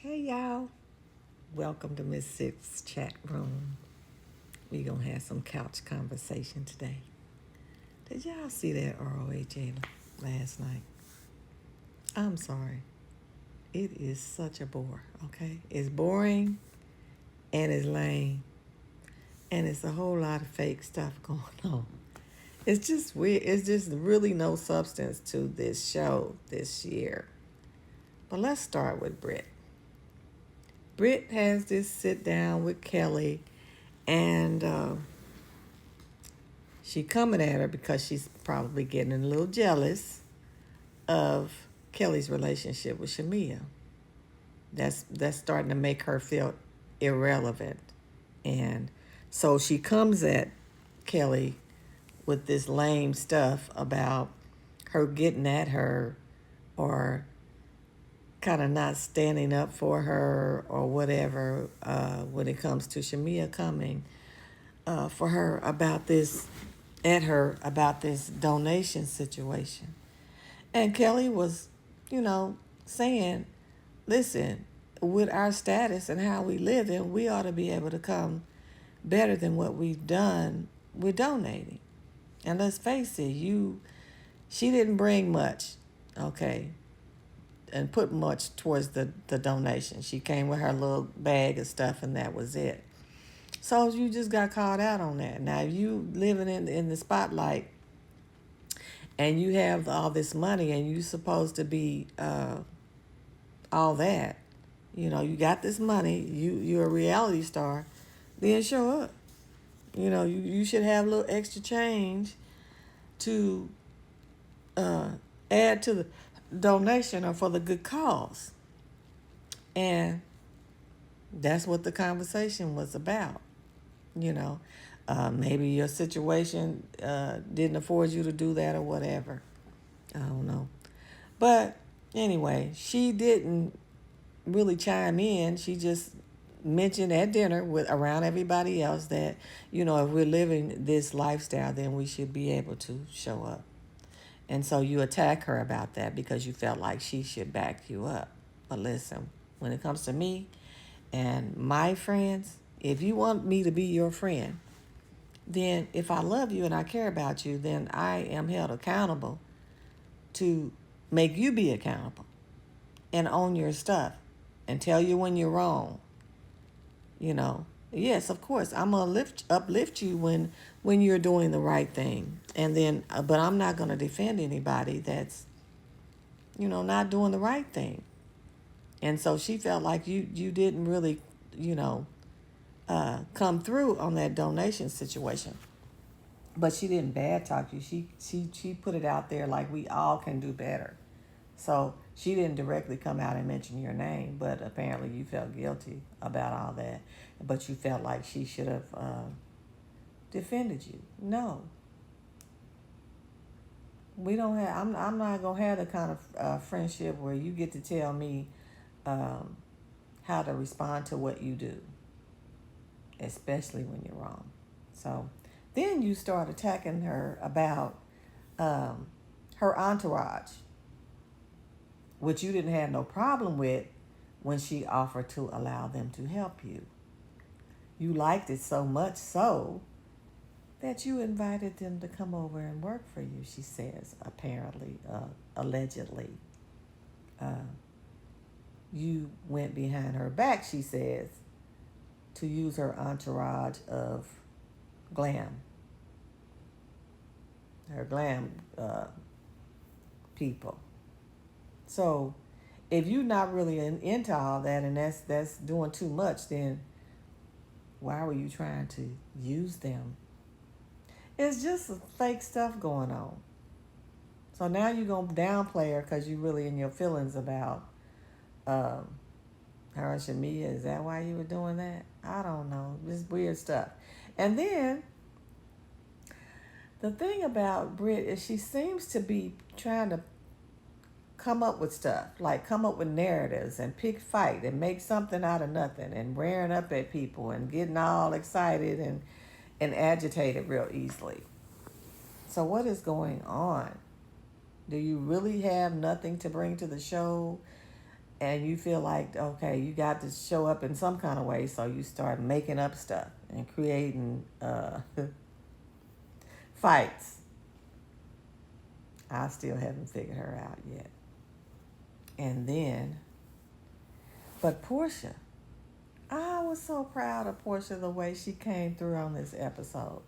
Hey y'all, welcome to Miss Sip's chat room. We gonna have some couch conversation today. Did y'all see that ROA last night? I'm sorry. It is such a bore, okay? It's boring and it's lame and it's a whole lot of fake stuff going on. It's just weird. It's just really no substance to this show this year. But let's start with Brit. Brit has this sit down with Kelly and she coming at her because she's probably getting a little jealous of Kelly's relationship with Shamia. That's starting to make her feel irrelevant. And so she comes at Kelly with this lame stuff about her getting at her or kind of not standing up for her or whatever when it comes to Shamia coming for her about this at her about this donation situation. And Kelly was, saying, listen, with our status and how we live in, we ought to be able to come better than what we've done with donating. And let's face it, she didn't bring much, okay, and put much towards the donation. She came with her little bag of stuff and that was it. So you just got called out on that. Now, if you living in the spotlight and you have all this money and you supposed to be all that, you got this money, you're a reality star, then show up. You should have a little extra change to add to the donation or for the good cause. And that's what the conversation was about. Maybe your situation didn't afford you to do that or whatever. I don't know. But anyway, she didn't really chime in. She just mentioned at dinner with around everybody else that, if we're living this lifestyle, then we should be able to show up. And so you attack her about that because you felt like she should back you up. But listen, when it comes to me and my friends, if you want me to be your friend, then if I love you and I care about you, then I am held accountable to make you be accountable and own your stuff and tell you when you're wrong. Yes, of course, I'm gonna uplift you when you're doing the right thing, and then, but I'm not gonna defend anybody that's, not doing the right thing. And so she felt like you didn't really, you know, come through on that donation situation. But she didn't bad talk you. She put it out there like we all can do better. So she didn't directly come out and mention your name, but apparently you felt guilty about all that. But you felt like she should have defended you. No, we don't have. I'm not gonna have the kind of friendship where you get to tell me um, how to respond to what you do, especially when you're wrong. So then you start attacking her about um, her entourage, which you didn't have no problem with when she offered to allow them to help you. You liked it so much so that you invited them to come over and work for you, she says, apparently, allegedly. Uh, you went behind her back, she says, to use her entourage of glam, her glam people. So if you're not really into all that and that's doing too much, then why were you trying to use them? It's just fake stuff going on. So now you're going to downplay her because you're really in your feelings about um, her and Shamia. Is that why you were doing that? I don't know. Just weird stuff. And then the thing about Brit is she seems to be trying to come up with stuff, like come up with narratives and pick fight and make something out of nothing and rearing up at people and getting all excited and agitated real easily. So what is going on? Do you really have nothing to bring to the show? and you feel like, okay, you got to show up in some kind of way, so you start making up stuff and creating fights. I still haven't figured her out yet. And then, but Portia, I was so proud of Portia the way she came through on this episode.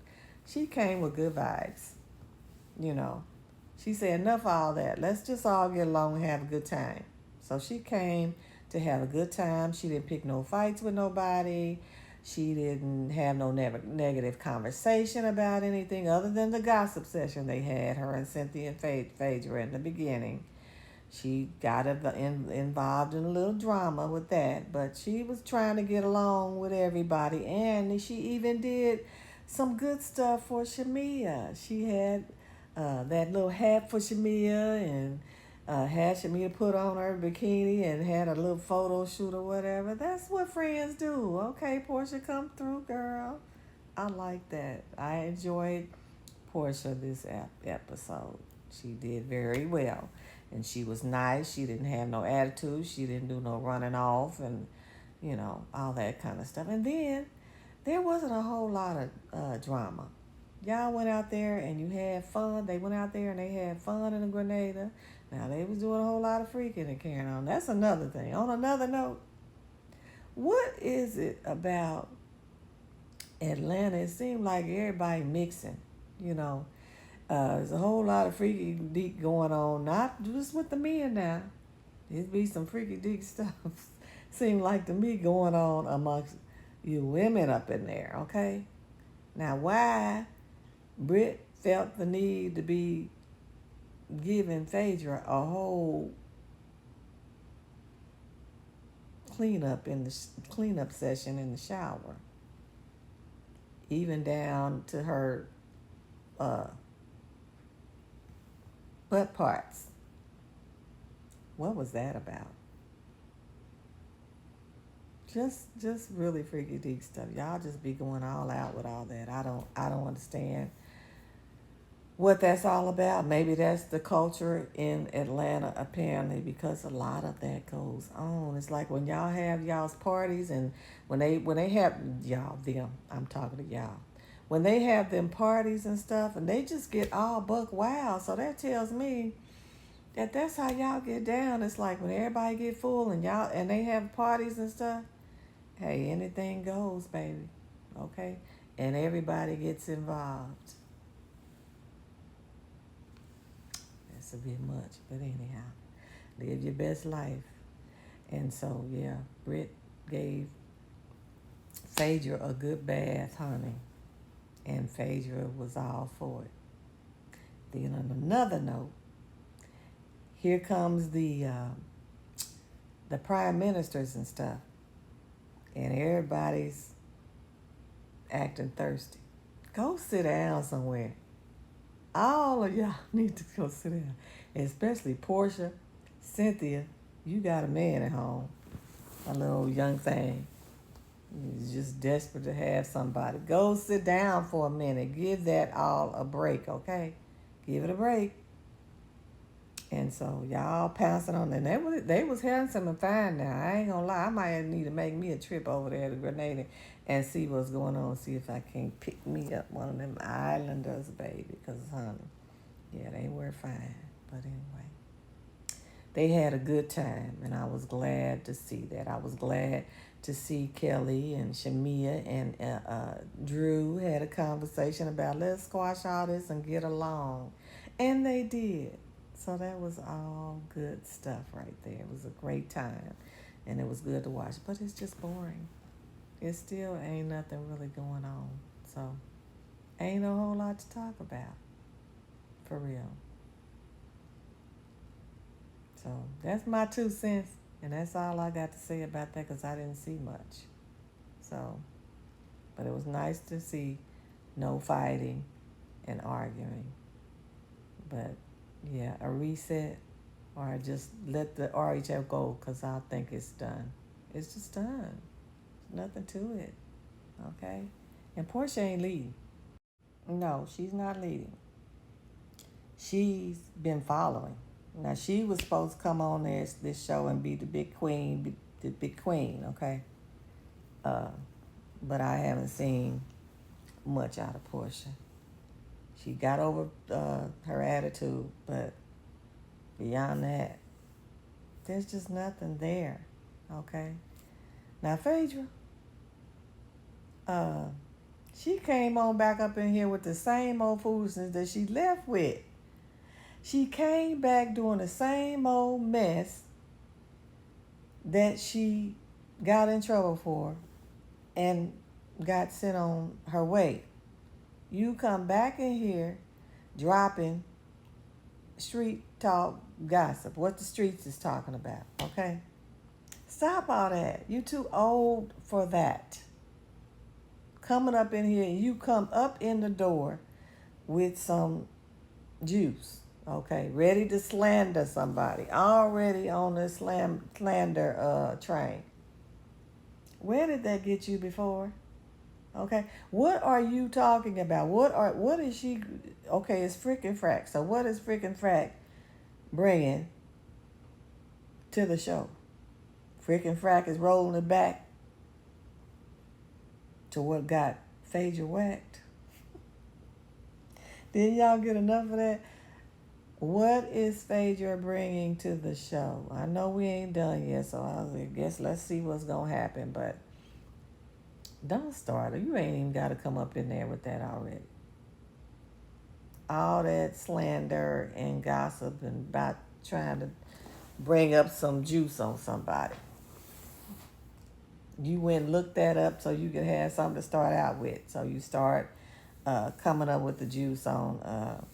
She came with good vibes, you know. She said, enough of all that. Let's just all get along and have a good time. So she came to have a good time. She didn't pick no fights with nobody. She didn't have no negative conversation about anything other than the gossip session they had, her and Cynthia and Phaedra in the beginning. She got involved in a little drama with that, but she was trying to get along with everybody, and she even did some good stuff for Shamia. She had that little hat for Shamia, and had Shamia put on her bikini and had a little photo shoot or whatever. That's what friends do. Okay, Portia, come through, girl. I like that. I enjoyed Portia this episode. She did very well. And she was nice. She didn't have no attitude. She didn't do no running off and, all that kind of stuff. And then there wasn't a whole lot of drama. Y'all went out there and you had fun. They went out there and they had fun in the Grenada. Now, they was doing a whole lot of freaking and carrying on. That's another thing. On another note, what is it about Atlanta? It seemed like everybody mixing, There's a whole lot of freaky deek going on, not just with the men now. There'd be some freaky deek stuff, seem like to me, going on amongst you women up in there, okay? Now, why Brit felt the need to be giving Phaedra a whole cleanup session in the shower, even down to her butt parts. What was that about? Just really freaky deep stuff. Y'all just be going all out with all that. I don't understand what that's all about. Maybe that's the culture in Atlanta, apparently, because a lot of that goes on. It's like when y'all have y'all's parties, and when they have I'm talking to y'all. When they have them parties and stuff, and they just get all buck wild. So that tells me that's how y'all get down. It's like when everybody get full and they have parties and stuff. Hey, anything goes, baby. Okay? And everybody gets involved. That's a bit much, but anyhow, live your best life. And so, yeah, Britt gave Phaedra a good bath, honey. And Phaedra was all for it. Then on another note, here comes the prime ministers and stuff. And everybody's acting thirsty. Go sit down somewhere. All of y'all need to go sit down. Especially Portia, Cynthia. You got a man at home. A little young thing. He's just desperate to have somebody. Go sit down for a minute. Give that all a break, okay? Give it a break. And so y'all pouncing on them. They was handsome and fine now. I ain't gonna lie. I might need to make me a trip over there to Grenada and see what's going on. See if I can't pick me up one of them islanders, baby. Because, honey, yeah, they were fine. But anyway, they had a good time. And I was glad to see that. I was glad to see Kelly and Shamia and Drew had a conversation about let's squash all this and get along. And they did. So that was all good stuff right there. It was a great time, and it was good to watch. But it's just boring. It still ain't nothing really going on. So ain't no whole lot to talk about, for real. So that's my 2 cents, and that's all I got to say about that because I didn't see much. So, but it was nice to see no fighting and arguing. But yeah, a reset, or just let the RHF go because I think it's done. It's just done. There's nothing to it. Okay? And Portia ain't leading. No, she's not leading. She's been following. Now she was supposed to come on this show and be the big queen, the big queen, okay? Uh, but I haven't seen much out of Portia. She got over her attitude, but beyond that, there's just nothing there, okay? Now Phaedra, uh, she came on back up in here with the same old foolishness that she left with. She came back doing the same old mess that she got in trouble for and got sent on her way. You come back in here dropping street talk gossip, what the streets is talking about, okay? Stop all that. You too old for that. Coming up in here, and you come up in the door with some juice, okay? Ready to slander somebody. Already on the slander train. Where did that get you before? Okay, what are you talking about? What is she? Okay, it's freaking frack. So what is freaking frack bringing to the show? Freaking frack is rolling it back to what got Phaedra whacked. Didn't y'all get enough of that? What is Phaedra bringing to the show? I know we ain't done yet, so I guess let's see what's gonna happen. But don't start her. You ain't even got to come up in there with that already. All that slander and gossip and about trying to bring up some juice on somebody. You went and looked that up so you could have something to start out with. So you start coming up with the juice on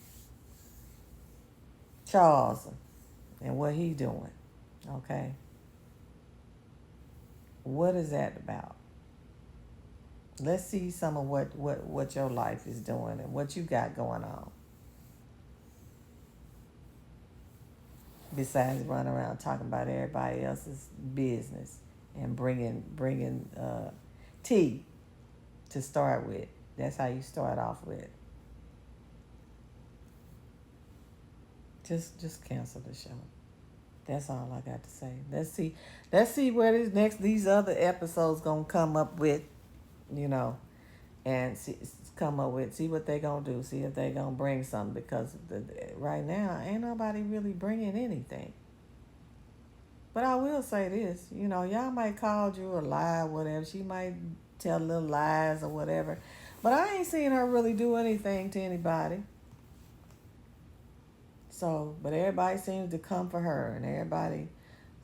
Charles and what he doing. Okay. What is that about? Let's see some of what your life is doing and what you got going on. Besides running around talking about everybody else's business and bringing tea to start with. That's how you start off with. Just cancel the show. That's all I got to say. Let's see where these other episodes gonna come up with, and see what they gonna do. See if they gonna bring something, because right now ain't nobody really bringing anything. But I will say this, y'all might call Drew a lie or whatever. She might tell little lies or whatever. But I ain't seen her really do anything to anybody. So, but everybody seems to come for her, and everybody,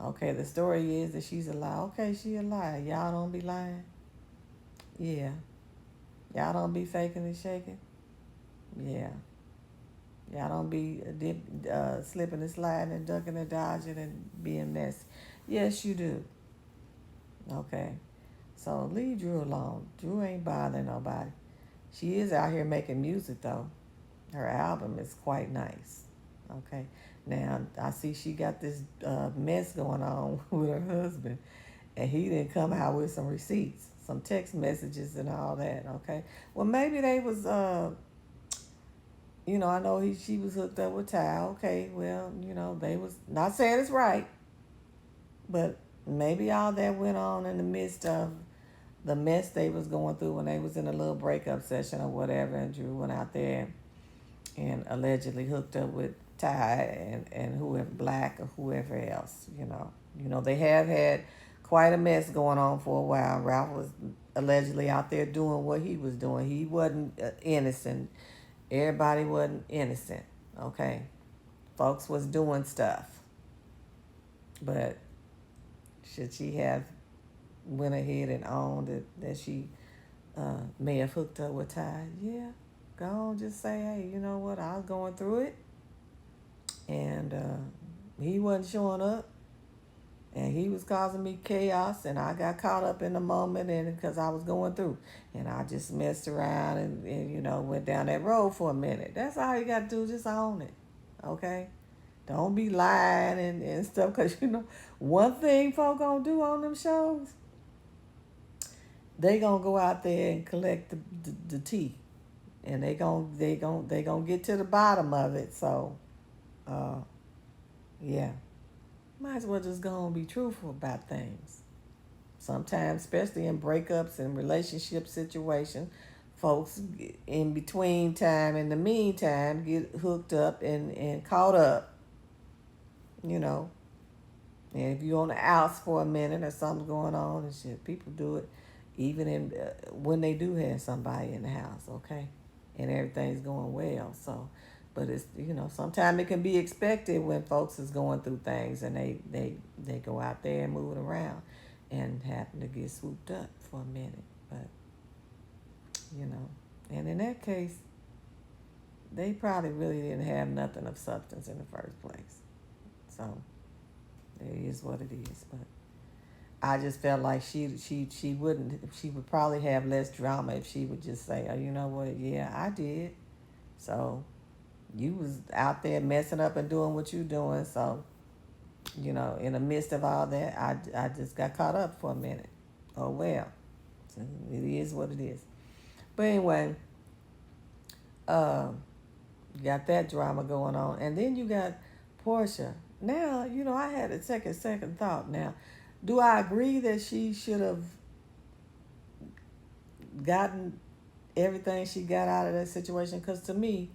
okay, the story is that she's a lie. Okay, she a lie. Y'all don't be lying. Yeah. Y'all don't be faking and shaking. Yeah. Y'all don't be slipping and sliding and ducking and dodging and being messy. Yes, you do. Okay. So leave Drew alone. Drew ain't bothering nobody. She is out here making music, though. Her album is quite nice. Okay. Now, I see she got this mess going on with her husband, and he didn't come out with some receipts, some text messages and all that, okay? Well, maybe they was, I know she was hooked up with Ty. Okay, well, they was, not saying it's right, but maybe all that went on in the midst of the mess they was going through when they was in a little breakup session or whatever, and Drew went out there and allegedly hooked up with Ty and whoever, Black or whoever else, They have had quite a mess going on for a while. Ralph was allegedly out there doing what he was doing. He wasn't innocent. Everybody wasn't innocent, okay? Folks was doing stuff. But should she have went ahead and owned that she may have hooked up with Ty? Yeah. Go on, just say, hey, you know what? I was going through it. And he wasn't showing up. And he was causing me chaos, and I got caught up in the moment, and because I was going through, and I just messed around and went down that road for a minute. That's all you got to do, just own it, okay? Don't be lying and stuff, because one thing folk gonna do on them shows, they gonna go out there and collect the tea, and they gonna get to the bottom of it. So, Yeah. Might as well just go and be truthful about things. Sometimes, especially in breakups and relationship situations, folks in between time, in the meantime, get hooked up and caught up, you know. And if you're on the outs for a minute or something's going on and shit, people do it even in when they do have somebody in the house, okay? And everything's going well. So, but it's, sometimes it can be expected when folks is going through things and they go out there and moving around and happen to get swooped up for a minute. But, and in that case, they probably really didn't have nothing of substance in the first place. So, it is what it is. But I just felt like she would probably have less drama if she would just say, oh, you know what, yeah, I did. So you was out there messing up and doing what you doing. So, in the midst of all that, I just got caught up for a minute. Oh well. So it is what it is. But anyway, you got that drama going on. And then you got Portia. Now, I had a second thought now. Do I agree that she should have gotten everything she got out of that situation? Because to me,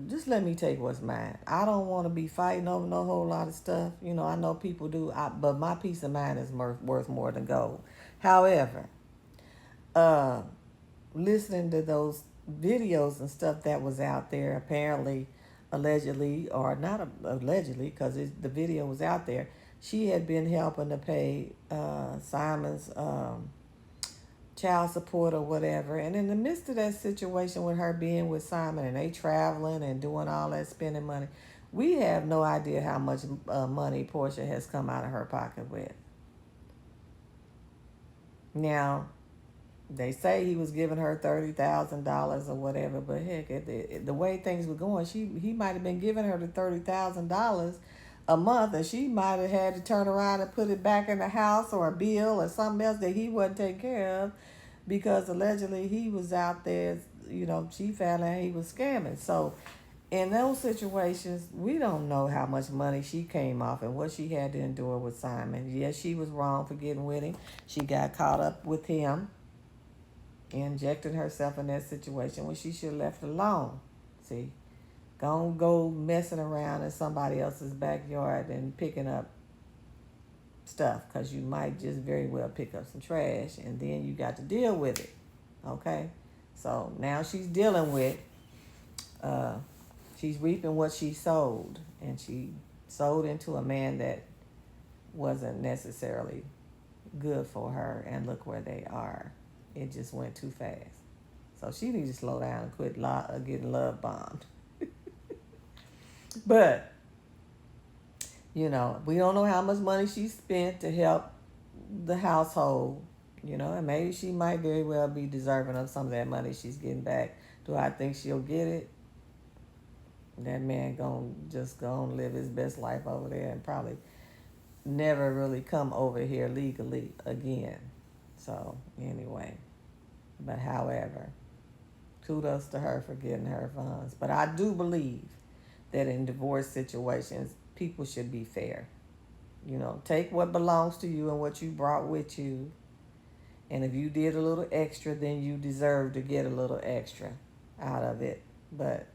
just let me take what's mine. I don't want to be fighting over no whole lot of stuff. I know people do, but my peace of mind is worth more than gold. However, uh, listening to those videos and stuff that was out there, apparently, allegedly, or not allegedly, because the video was out there, she had been helping to pay Simon's child support or whatever. And in the midst of that situation with her being with Simon and they traveling and doing all that spending money, we have no idea how much money Portia has come out of her pocket with. Now, they say he was giving her $30,000 or whatever, but heck, the way things were going, he might have been giving her the $30,000 a month, and she might have had to turn around and put it back in the house or a bill or something else that he wasn't taking care of, because allegedly he was out there. She found out he was scamming. So in those situations, we don't know how much money she came off and what she had to endure with Simon. Yes, she was wrong for getting with him. She got caught up with him, injecting herself in that situation when she should have left alone. See, don't go messing around in somebody else's backyard and picking up stuff, because you might just very well pick up some trash and then you got to deal with it. Okay? So now she's dealing with, she's reaping what she sowed, and she sowed into a man that wasn't necessarily good for her, and look where they are. It just went too fast. So she needs to slow down and quit getting love bombed. But, we don't know how much money she spent to help the household, and maybe she might very well be deserving of some of that money she's getting back. Do I think she'll get it? That man gonna live his best life over there and probably never really come over here legally again. So anyway, but however, kudos to her for getting her funds. But I do believe that in divorce situations, people should be fair. Take what belongs to you and what you brought with you. And if you did a little extra, then you deserve to get a little extra out of it. But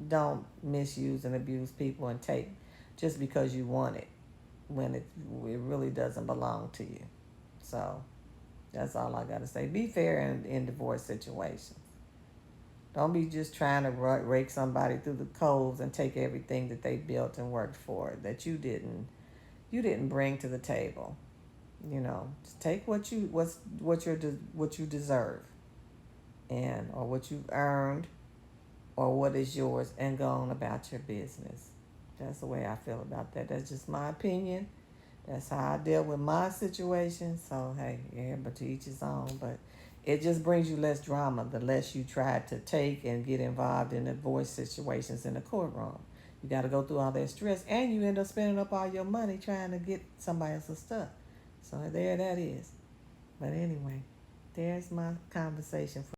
don't misuse and abuse people and take just because you want it when it really doesn't belong to you. So that's all I got to say. Be fair in divorce situations. Don't be just trying to rake somebody through the coals and take everything that they built and worked for that you didn't bring to the table. Just take what you deserve, and or what you've earned, or what is yours, and go on about your business. That's the way I feel about that. That's just my opinion. That's how I deal with my situation. So hey, yeah, but to each his own. But it just brings you less drama the less you try to take and get involved in divorce situations in the courtroom. You got to go through all that stress, and you end up spending up all your money trying to get somebody else's stuff. So there that is. But anyway, there's my conversation for